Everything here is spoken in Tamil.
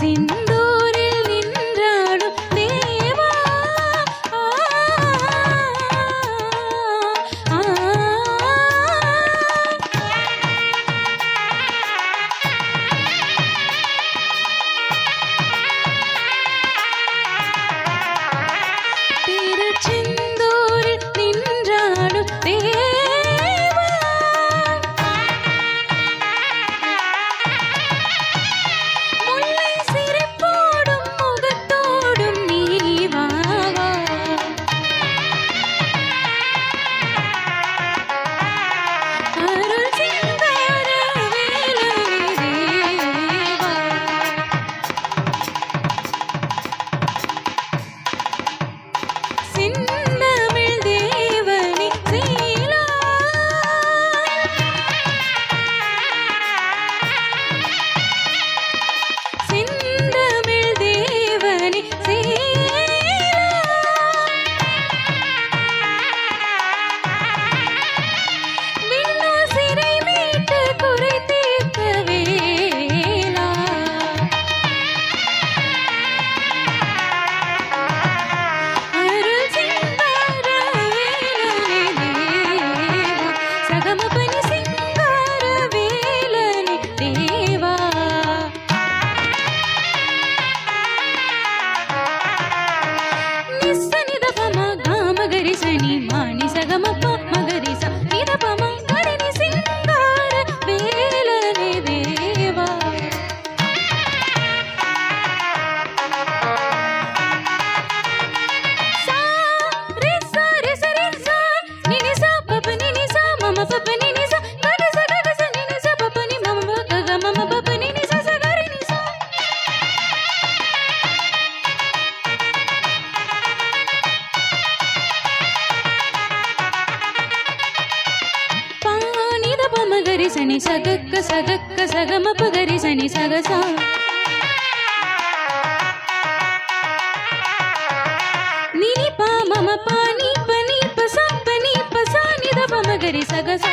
சிந்தூரில் நின்றாடும் தேவா திருச்செந்தூரில் நின்றாடும் தேவா முல்லை சிரிப்போடும் முகத்தோடும் நீ வா வா. அருள் சிங்கார வேலனே தேவா. செந்தமிழ் தேவனே சீலா. செந்தமிழ் தேவனே சீலா. விண்ணோர் சிறை மீட்டு குறை தீர்த்த வேலா. அருள் சிங்கார வேலனே தேவா. சகமபனி சிங்கார வேலனே தேவா. நிஸ்ஸ நிதபம காமகரி சனி மானி சகமப மகரி ச நிதபம கரினி சிங்கார வேலனே தேவா. சா ரே சா ரே ச ரே சா நினி சா பப நினி சா மம பப நினி சா கக ச நினி சா பப நி மம கக மம பப நினி சா ச கரி நி சா. பானித பமகரி சனி சகக்க சகக்க சகம பகரி சனி சகசா. நினி பா மம பானி பனி பசா பனி பசா நித பமகரி சகசா.